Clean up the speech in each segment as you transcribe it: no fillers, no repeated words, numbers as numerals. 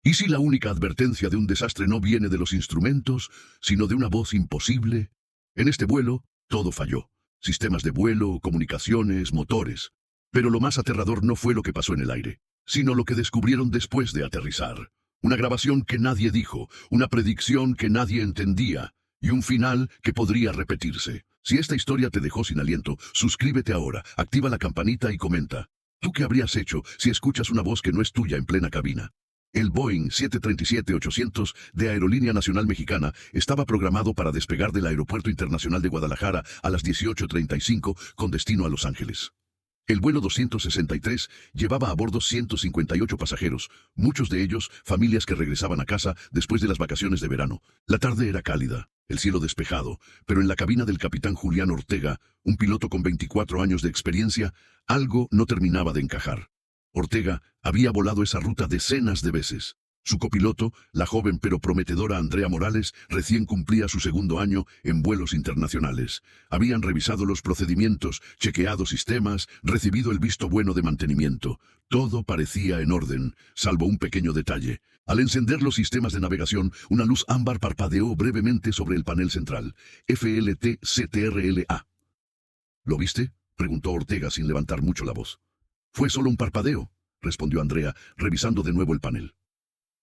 ¿Y si la única advertencia de un desastre no viene de los instrumentos, sino de una voz imposible? En este vuelo, todo falló. Sistemas de vuelo, comunicaciones, motores. Pero lo más aterrador no fue lo que pasó en el aire, sino lo que descubrieron después de aterrizar. Una grabación que nadie dijo, una predicción que nadie entendía, y un final que podría repetirse. Si esta historia te dejó sin aliento, suscríbete ahora, activa la campanita y comenta. ¿Tú qué habrías hecho si escuchas una voz que no es tuya en plena cabina? El Boeing 737-800 de Aerolínea Nacional Mexicana estaba programado para despegar del Aeropuerto Internacional de Guadalajara a las 18:35 con destino a Los Ángeles. El vuelo 263 llevaba a bordo 158 pasajeros, muchos de ellos familias que regresaban a casa después de las vacaciones de verano. La tarde era cálida, el cielo despejado, pero en la cabina del capitán Julián Ortega, un piloto con 24 años de experiencia, algo no terminaba de encajar. Ortega había volado esa ruta decenas de veces. Su copiloto, la joven pero prometedora Andrea Morales, recién cumplía su segundo año en vuelos internacionales. Habían revisado los procedimientos, chequeado sistemas, recibido el visto bueno de mantenimiento. Todo parecía en orden, salvo un pequeño detalle. Al encender los sistemas de navegación, una luz ámbar parpadeó brevemente sobre el panel central. FLT-CTRLA. ¿Lo viste?, preguntó Ortega sin levantar mucho la voz. Fue solo un parpadeo, respondió Andrea, revisando de nuevo el panel.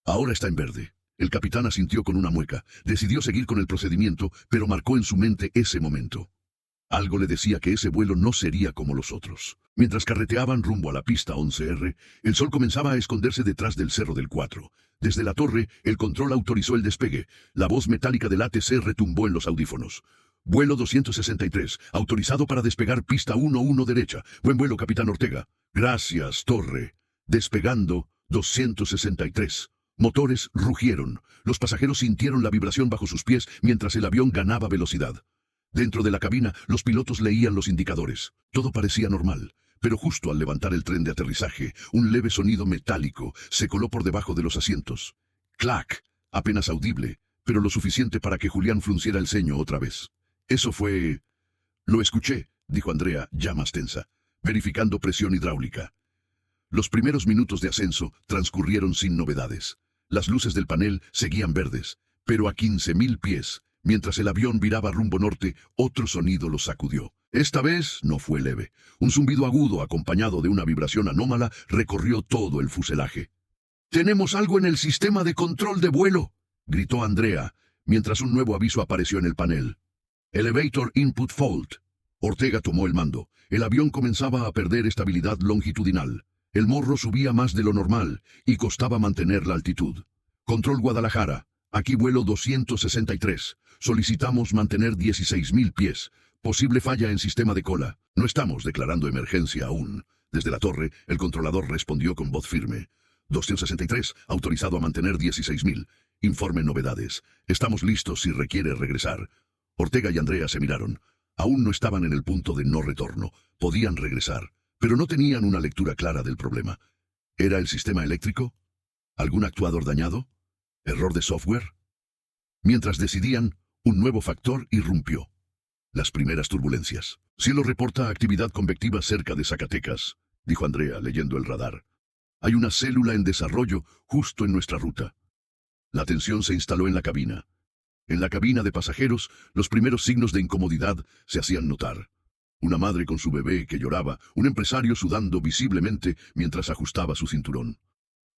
Ahora está en verde. El capitán asintió con una mueca. Decidió seguir con el procedimiento, pero marcó en su mente ese momento. Algo le decía que ese vuelo no sería como los otros. Mientras carreteaban rumbo a la pista 11R, el sol comenzaba a esconderse detrás del Cerro del 4. Desde la torre, el control autorizó el despegue. La voz metálica del ATC retumbó en los audífonos. Vuelo 263, autorizado para despegar pista 11 derecha. Buen vuelo, capitán Ortega. Gracias, torre. Despegando, 263. Motores rugieron. Los pasajeros sintieron la vibración bajo sus pies mientras el avión ganaba velocidad. Dentro de la cabina, los pilotos leían los indicadores. Todo parecía normal, pero justo al levantar el tren de aterrizaje, un leve sonido metálico se coló por debajo de los asientos. ¡Clac! Apenas audible, pero lo suficiente para que Julián frunciera el ceño otra vez. Eso fue... Lo escuché, dijo Andrea, ya más tensa, verificando presión hidráulica. Los primeros minutos de ascenso transcurrieron sin novedades. Las luces del panel seguían verdes, pero a 15.000 pies, mientras el avión viraba rumbo norte, otro sonido lo sacudió. Esta vez no fue leve. Un zumbido agudo acompañado de una vibración anómala recorrió todo el fuselaje. «¡Tenemos algo en el sistema de control de vuelo!», gritó Andrea, mientras un nuevo aviso apareció en el panel. «Elevator Input Fault». Ortega tomó el mando. El avión comenzaba a perder estabilidad longitudinal. El morro subía más de lo normal y costaba mantener la altitud. Control Guadalajara, aquí vuelo 263. Solicitamos mantener 16.000 pies. Posible falla en sistema de cola. No estamos declarando emergencia aún. Desde la torre, el controlador respondió con voz firme. 263, autorizado a mantener 16.000. Informe novedades. Estamos listos si requiere regresar. Ortega y Andrea se miraron. Aún no estaban en el punto de no retorno. Podían regresar, pero no tenían una lectura clara del problema. ¿Era el sistema eléctrico? ¿Algún actuador dañado? ¿Error de software? Mientras decidían, un nuevo factor irrumpió. Las primeras turbulencias. «Cielo reporta actividad convectiva cerca de Zacatecas», dijo Andrea, leyendo el radar. «Hay una célula en desarrollo justo en nuestra ruta». La tensión se instaló en la cabina. En la cabina de pasajeros, los primeros signos de incomodidad se hacían notar. Una madre con su bebé que lloraba, un empresario sudando visiblemente mientras ajustaba su cinturón.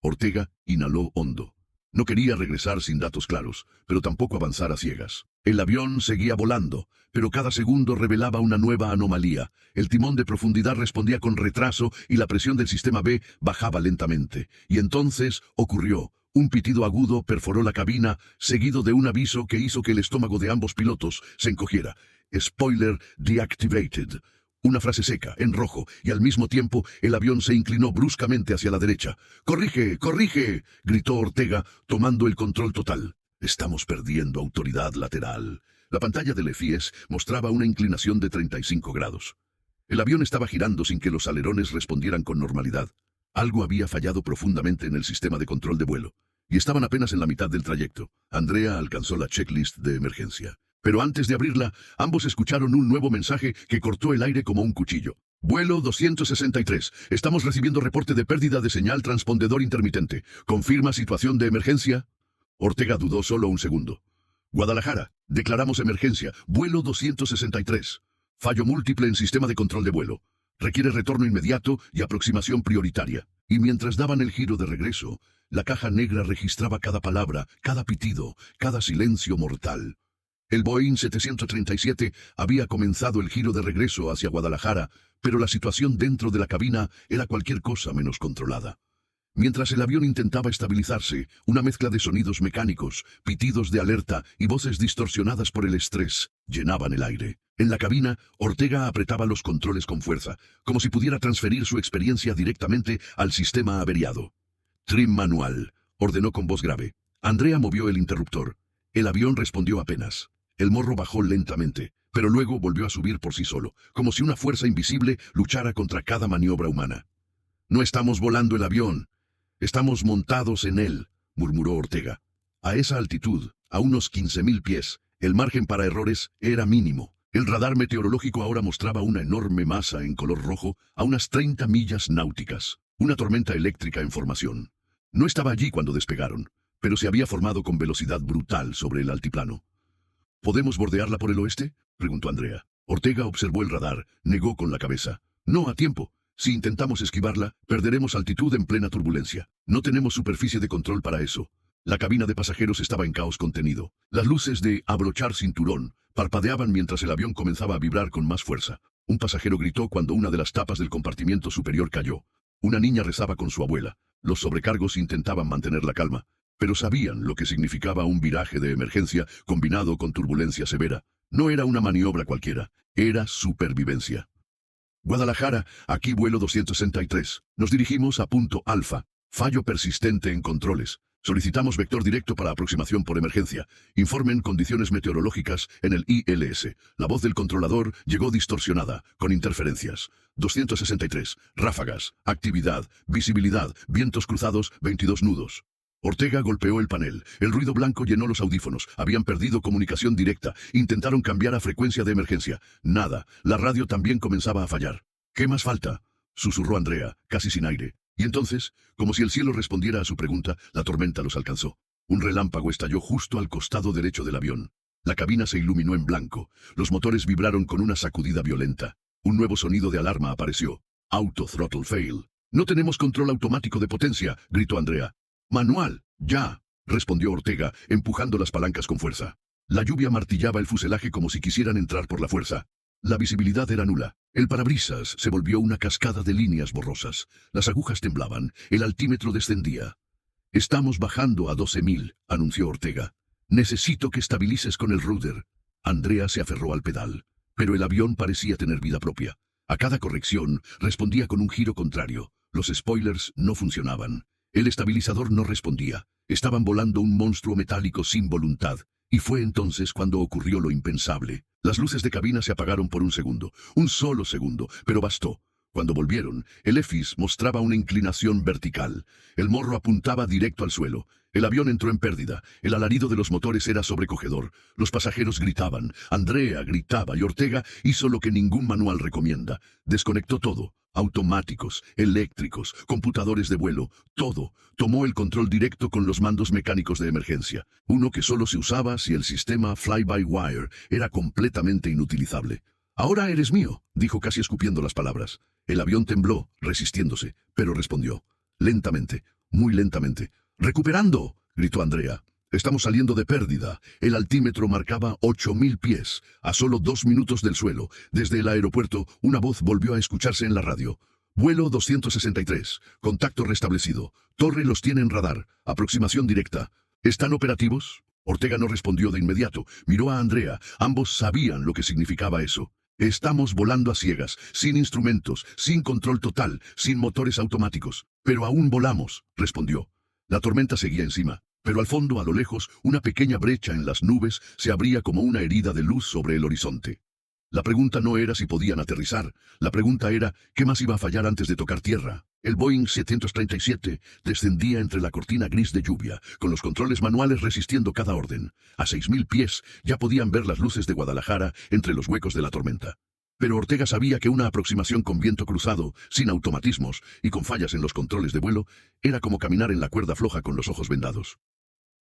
Ortega inhaló hondo. No quería regresar sin datos claros, pero tampoco avanzar a ciegas. El avión seguía volando, pero cada segundo revelaba una nueva anomalía. El timón de profundidad respondía con retraso y la presión del sistema B bajaba lentamente. Y entonces ocurrió. Un pitido agudo perforó la cabina, seguido de un aviso que hizo que el estómago de ambos pilotos se encogiera. «Spoiler deactivated». Una frase seca, en rojo, y al mismo tiempo el avión se inclinó bruscamente hacia la derecha. «¡Corrige! ¡Corrige!», gritó Ortega, tomando el control total. «Estamos perdiendo autoridad lateral». La pantalla del FIES mostraba una inclinación de 35 grados. El avión estaba girando sin que los alerones respondieran con normalidad. Algo había fallado profundamente en el sistema de control de vuelo, y estaban apenas en la mitad del trayecto. Andrea alcanzó la checklist de emergencia. Pero antes de abrirla, ambos escucharon un nuevo mensaje que cortó el aire como un cuchillo. Vuelo 263. Estamos recibiendo reporte de pérdida de señal transpondedor intermitente. ¿Confirma situación de emergencia? Ortega dudó solo un segundo. Guadalajara. Declaramos emergencia. Vuelo 263. Fallo múltiple en sistema de control de vuelo. Requiere retorno inmediato y aproximación prioritaria. Y mientras daban el giro de regreso, la caja negra registraba cada palabra, cada pitido, cada silencio mortal. El Boeing 737 había comenzado el giro de regreso hacia Guadalajara, pero la situación dentro de la cabina era cualquier cosa menos controlada. Mientras el avión intentaba estabilizarse, una mezcla de sonidos mecánicos, pitidos de alerta y voces distorsionadas por el estrés llenaban el aire. En la cabina, Ortega apretaba los controles con fuerza, como si pudiera transferir su experiencia directamente al sistema averiado. «Trim manual», ordenó con voz grave. Andrea movió el interruptor. El avión respondió apenas. El morro bajó lentamente, pero luego volvió a subir por sí solo, como si una fuerza invisible luchara contra cada maniobra humana. «No estamos volando el avión. Estamos montados en él», murmuró Ortega. A esa altitud, a unos 15.000 pies, el margen para errores era mínimo. El radar meteorológico ahora mostraba una enorme masa en color rojo a unas 30 millas náuticas. Una tormenta eléctrica en formación. No estaba allí cuando despegaron, pero se había formado con velocidad brutal sobre el altiplano. «¿Podemos bordearla por el oeste?», preguntó Andrea. Ortega observó el radar, negó con la cabeza. «No a tiempo. Si intentamos esquivarla, perderemos altitud en plena turbulencia. No tenemos superficie de control para eso». La cabina de pasajeros estaba en caos contenido. Las luces de abrochar cinturón parpadeaban mientras el avión comenzaba a vibrar con más fuerza. Un pasajero gritó cuando una de las tapas del compartimiento superior cayó. Una niña rezaba con su abuela. Los sobrecargos intentaban mantener la calma, pero sabían lo que significaba un viraje de emergencia combinado con turbulencia severa. No era una maniobra cualquiera, era supervivencia. «Guadalajara, aquí vuelo 263. Nos dirigimos a punto alfa. Fallo persistente en controles. Solicitamos vector directo para aproximación por emergencia. Informen condiciones meteorológicas en el ILS». La voz del controlador llegó distorsionada, con interferencias. 263. Ráfagas. Actividad. Visibilidad. Vientos cruzados. 22 nudos. Ortega golpeó el panel. El ruido blanco llenó los audífonos. Habían perdido comunicación directa. Intentaron cambiar a frecuencia de emergencia. Nada. La radio también comenzaba a fallar. «¿Qué más falta?», susurró Andrea, casi sin aire. Y entonces, como si el cielo respondiera a su pregunta, la tormenta los alcanzó. Un relámpago estalló justo al costado derecho del avión. La cabina se iluminó en blanco. Los motores vibraron con una sacudida violenta. Un nuevo sonido de alarma apareció. «Auto throttle fail». «No tenemos control automático de potencia», gritó Andrea. «Manual, ya», respondió Ortega, empujando las palancas con fuerza. La lluvia martillaba el fuselaje como si quisieran entrar por la fuerza. La visibilidad era nula. El parabrisas se volvió una cascada de líneas borrosas. Las agujas temblaban. El altímetro descendía. «Estamos bajando a 12.000», anunció Ortega. «Necesito que estabilices con el rudder». Andrea se aferró al pedal, pero el avión parecía tener vida propia. A cada corrección respondía con un giro contrario. Los spoilers no funcionaban. El estabilizador no respondía. Estaban volando un monstruo metálico sin voluntad. Y fue entonces cuando ocurrió lo impensable. Las luces de cabina se apagaron por un segundo. Un solo segundo, pero bastó. Cuando volvieron, el EFIS mostraba una inclinación vertical. El morro apuntaba directo al suelo. El avión entró en pérdida. El alarido de los motores era sobrecogedor. Los pasajeros gritaban. Andrea gritaba y Ortega hizo lo que ningún manual recomienda. Desconectó todo. Automáticos, eléctricos, computadores de vuelo, todo. Tomó el control directo con los mandos mecánicos de emergencia. Uno que solo se usaba si el sistema fly-by-wire era completamente inutilizable. «Ahora eres mío», dijo casi escupiendo las palabras. El avión tembló, resistiéndose, pero respondió. Lentamente, muy lentamente. «¡Recuperando!», gritó Andrea. «Estamos saliendo de pérdida». El altímetro marcaba 8.000 pies, a solo 2 minutos del suelo. Desde el aeropuerto, una voz volvió a escucharse en la radio. «Vuelo 263. Contacto restablecido. Torre los tiene en radar. Aproximación directa. ¿Están operativos?». Ortega no respondió de inmediato. Miró a Andrea. Ambos sabían lo que significaba eso. «Estamos volando a ciegas, sin instrumentos, sin control total, sin motores automáticos. Pero aún volamos», respondió. La tormenta seguía encima. Pero al fondo, a lo lejos, una pequeña brecha en las nubes se abría como una herida de luz sobre el horizonte. La pregunta no era si podían aterrizar. La pregunta era, ¿qué más iba a fallar antes de tocar tierra? El Boeing 737 descendía entre la cortina gris de lluvia, con los controles manuales resistiendo cada orden. A 6.000 pies ya podían ver las luces de Guadalajara entre los huecos de la tormenta. Pero Ortega sabía que una aproximación con viento cruzado, sin automatismos y con fallas en los controles de vuelo, era como caminar en la cuerda floja con los ojos vendados.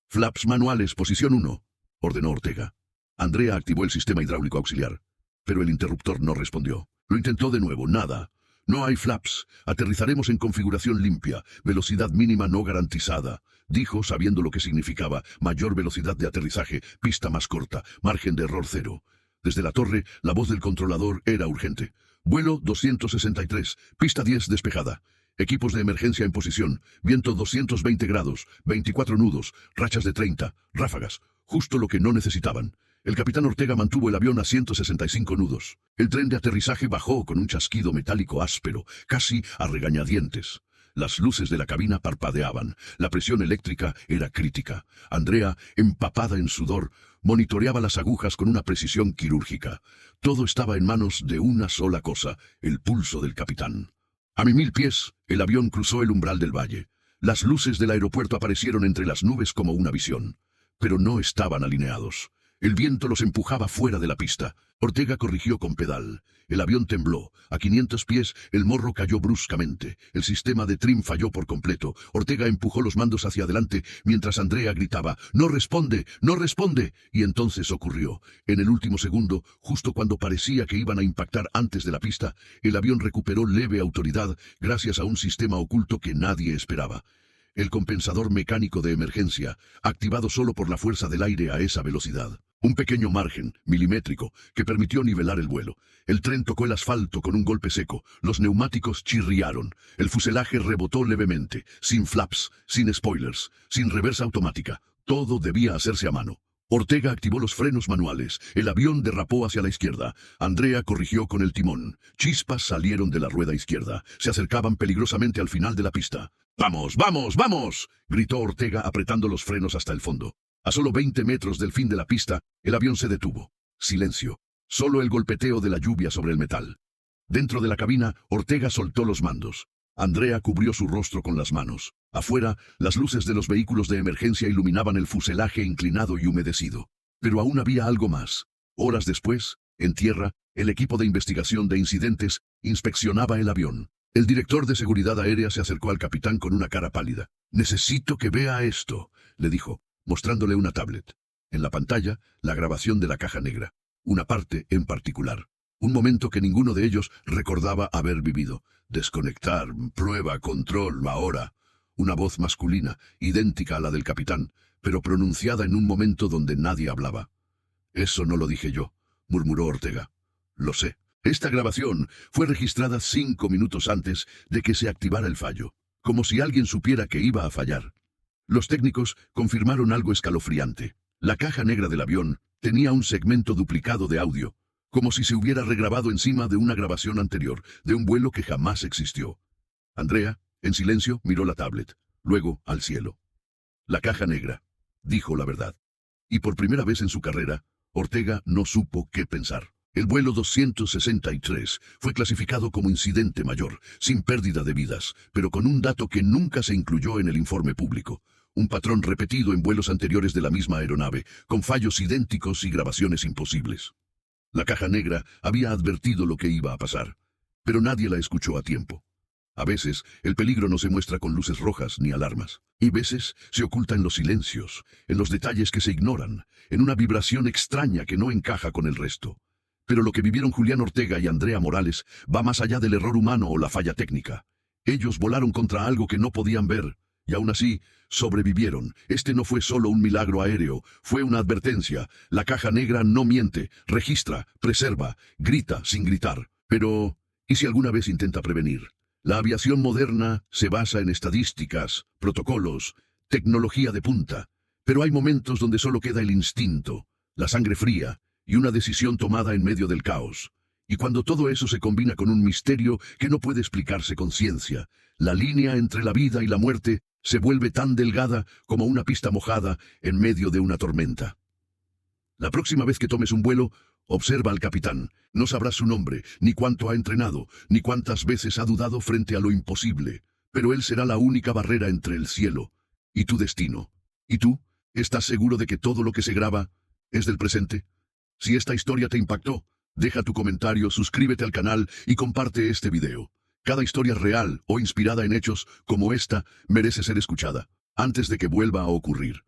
«Flaps manuales, posición 1», ordenó Ortega. Andrea activó el sistema hidráulico auxiliar, pero el interruptor no respondió. Lo intentó de nuevo, nada. «No hay flaps. Aterrizaremos en configuración limpia, velocidad mínima no garantizada», dijo, sabiendo lo que significaba: mayor velocidad de aterrizaje, pista más corta, margen de error 0. Desde la torre, la voz del controlador era urgente. «Vuelo 263, pista 10 despejada. Equipos de emergencia en posición, viento 220 grados, 24 nudos, rachas de 30, ráfagas». Justo lo que no necesitaban. El capitán Ortega mantuvo el avión a 165 nudos. El tren de aterrizaje bajó con un chasquido metálico áspero, casi a regañadientes. Las luces de la cabina parpadeaban. La presión eléctrica era crítica. Andrea, empapada en sudor, monitoreaba las agujas con una precisión quirúrgica. Todo estaba en manos de una sola cosa: el pulso del capitán. A 1000 pies, el avión cruzó el umbral del valle. Las luces del aeropuerto aparecieron entre las nubes como una visión. Pero no estaban alineados. El viento los empujaba fuera de la pista. Ortega corrigió con pedal. El avión tembló. A 500 pies, el morro cayó bruscamente. El sistema de trim falló por completo. Ortega empujó los mandos hacia adelante, mientras Andrea gritaba: «¡No responde! ¡No responde!». Y entonces ocurrió. En el último segundo, justo cuando parecía que iban a impactar antes de la pista, el avión recuperó leve autoridad gracias a un sistema oculto que nadie esperaba. El compensador mecánico de emergencia, activado solo por la fuerza del aire a esa velocidad. Un pequeño margen, milimétrico, que permitió nivelar el vuelo. El tren tocó el asfalto con un golpe seco. Los neumáticos chirriaron. El fuselaje rebotó levemente, sin flaps, sin spoilers, sin reversa automática. Todo debía hacerse a mano. Ortega activó los frenos manuales. El avión derrapó hacia la izquierda. Andrea corrigió con el timón. Chispas salieron de la rueda izquierda. Se acercaban peligrosamente al final de la pista. «¡Vamos, vamos, vamos!», gritó Ortega apretando los frenos hasta el fondo. A solo 20 metros del fin de la pista, el avión se detuvo. Silencio. Solo el golpeteo de la lluvia sobre el metal. Dentro de la cabina, Ortega soltó los mandos. Andrea cubrió su rostro con las manos. Afuera, las luces de los vehículos de emergencia iluminaban el fuselaje inclinado y humedecido. Pero aún había algo más. Horas después, en tierra, el equipo de investigación de incidentes inspeccionaba el avión. El director de seguridad aérea se acercó al capitán con una cara pálida. «Necesito que vea esto», le dijo, mostrándole una tablet. En la pantalla, la grabación de la caja negra. Una parte en particular. Un momento que ninguno de ellos recordaba haber vivido. «Desconectar, prueba, control, ahora». Una voz masculina, idéntica a la del capitán, pero pronunciada en un momento donde nadie hablaba. «Eso no lo dije yo», murmuró Ortega. «Lo sé». Esta grabación fue registrada 5 minutos antes de que se activara el fallo, como si alguien supiera que iba a fallar. Los técnicos confirmaron algo escalofriante. La caja negra del avión tenía un segmento duplicado de audio, como si se hubiera regrabado encima de una grabación anterior, de un vuelo que jamás existió. Andrea, en silencio, miró la tablet, luego al cielo. «La caja negra», dijo la verdad. Y por primera vez en su carrera, Ortega no supo qué pensar. El vuelo 263 fue clasificado como incidente mayor, sin pérdida de vidas, pero con un dato que nunca se incluyó en el informe público. Un patrón repetido en vuelos anteriores de la misma aeronave, con fallos idénticos y grabaciones imposibles. La caja negra había advertido lo que iba a pasar, pero nadie la escuchó a tiempo. A veces, el peligro no se muestra con luces rojas ni alarmas. Y veces se oculta en los silencios, en los detalles que se ignoran, en una vibración extraña que no encaja con el resto. Pero lo que vivieron Julián Ortega y Andrea Morales va más allá del error humano o la falla técnica. Ellos volaron contra algo que no podían ver, y aún así, sobrevivieron. Este no fue solo un milagro aéreo, fue una advertencia. La caja negra no miente, registra, preserva, grita sin gritar. Pero, ¿y si alguna vez intenta prevenir? La aviación moderna se basa en estadísticas, protocolos, tecnología de punta. Pero hay momentos donde solo queda el instinto, la sangre fría, y una decisión tomada en medio del caos. Y cuando todo eso se combina con un misterio que no puede explicarse con ciencia, la línea entre la vida y la muerte se vuelve tan delgada como una pista mojada en medio de una tormenta. La próxima vez que tomes un vuelo, observa al capitán. No sabrás su nombre, ni cuánto ha entrenado, ni cuántas veces ha dudado frente a lo imposible. Pero él será la única barrera entre el cielo y tu destino. ¿Y tú? ¿Estás seguro de que todo lo que se graba es del presente? Si esta historia te impactó, Deja tu comentario, suscríbete al canal y comparte este video. Cada historia real o inspirada en hechos como esta merece ser escuchada antes de que vuelva a ocurrir.